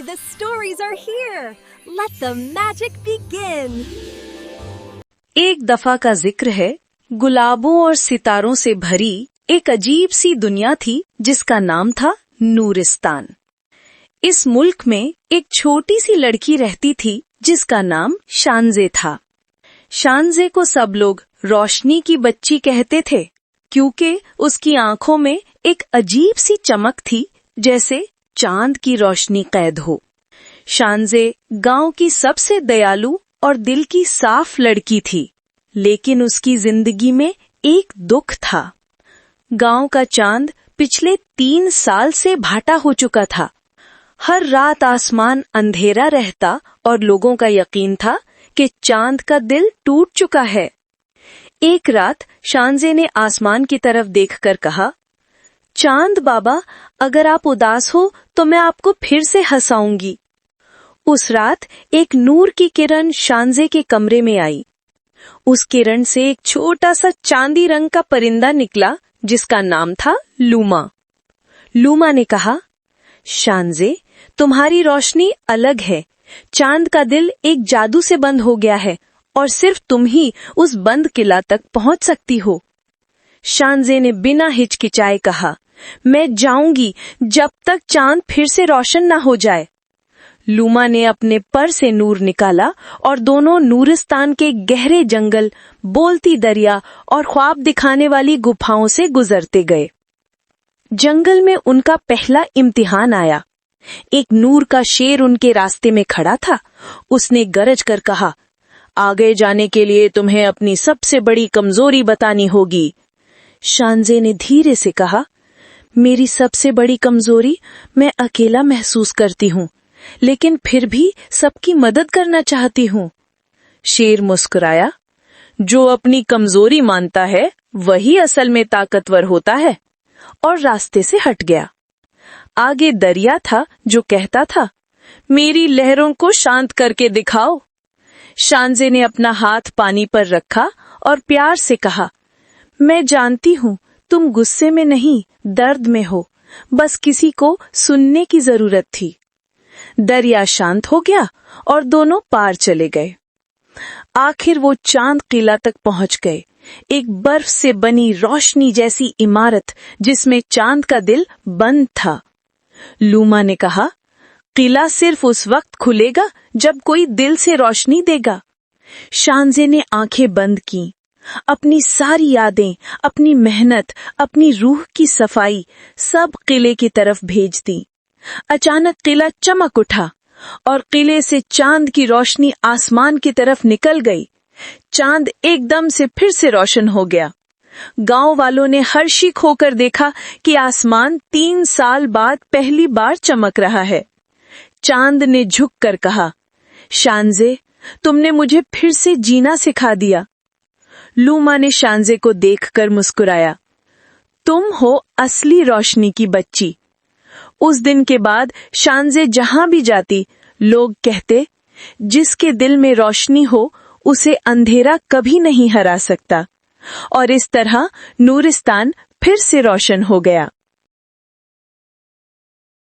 the stories are here. Let the magic begin. एक दफा का जिक्र है, गुलाबों और सितारों से भरी एक अजीब सी दुनिया थी जिसका नाम था नूरिस्तान। इस मुल्क में एक छोटी सी लड़की रहती थी जिसका नाम शानज़े था। शानज़े को सब लोग रोशनी की बच्ची कहते थे क्योंकि उसकी आंखों में एक अजीब सी चमक थी, जैसे चांद की रोशनी कैद हो। शानज़े गांव की सबसे दयालु और दिल की साफ लड़की थी, लेकिन उसकी जिंदगी में एक दुख था। गांव का चांद पिछले 3 साल से भाटा हो चुका था। हर रात आसमान अंधेरा रहता और लोगों का यकीन था कि चांद का दिल टूट चुका है। एक रात शानज़े ने आसमान की तरफ देखकर कहा, चांद बाबा, अगर आप उदास हो तो मैं आपको फिर से हंसाऊंगी। उस रात एक नूर की किरण शानज़े के कमरे में आई। उस किरण से एक छोटा सा चांदी रंग का परिंदा निकला जिसका नाम था लूमा। लूमा ने कहा, शानज़े, तुम्हारी रोशनी अलग है। चांद का दिल एक जादू से बंद हो गया है और सिर्फ तुम ही उस बंद किला तक पहुंच सकती हो। शानज़े ने बिना हिचकिचाए कहा, मैं जाऊंगी जब तक चांद फिर से रोशन न हो जाए। लूमा ने अपने पर से नूर निकाला और दोनों नूरिस्तान के गहरे जंगल, बोलती दरिया और ख्वाब दिखाने वाली गुफाओं से गुजरते गए। जंगल में उनका पहला इम्तिहान आया। एक नूर का शेर उनके रास्ते में खड़ा था। उसने गरज कर कहा, आगे जाने के लिए तुम्हें अपनी सबसे बड़ी कमजोरी बतानी होगी। शानज़े ने धीरे से कहा, मेरी सबसे बड़ी कमजोरी मैं अकेला महसूस करती हूँ, लेकिन फिर भी सबकी मदद करना चाहती हूँ। शेर मुस्कुराया, जो अपनी कमजोरी मानता है वही असल में ताकतवर होता है, और रास्ते से हट गया। आगे दरिया था जो कहता था, मेरी लहरों को शांत करके दिखाओ। शानज़े ने अपना हाथ पानी पर रखा और प्यार से कहा, मैं जानती हूँ तुम गुस्से में नहीं, दर्द में हो, बस किसी को सुनने की जरूरत थी। दरिया शांत हो गया और दोनों पार चले गए। आखिर वो चांद किला तक पहुंच गए, एक बर्फ से बनी रोशनी जैसी इमारत जिसमें चांद का दिल बंद था। लूमा ने कहा, किला सिर्फ उस वक्त खुलेगा जब कोई दिल से रोशनी देगा। शानज़े ने आंखें बंद की। अपनी सारी यादें, अपनी मेहनत, अपनी रूह की सफाई सब किले की तरफ भेज दी। अचानक किला चमक उठा और किले से चांद की रोशनी आसमान की तरफ निकल गई। चांद एकदम से फिर से रोशन हो गया। गांव वालों ने हर्षित होकर देखा कि आसमान 3 साल बाद पहली बार चमक रहा है। चांद ने झुककर कहा, शानज़े, तुमने मुझे फिर से जीना सिखा दिया। लूमा ने शानज़े को देखकर मुस्कुराया, तुम हो असली रोशनी की बच्ची। उस दिन के बाद शानज़े जहां भी जाती, लोग कहते, जिसके दिल में रोशनी हो उसे अंधेरा कभी नहीं हरा सकता। और इस तरह नूरिस्तान फिर से रोशन हो गया।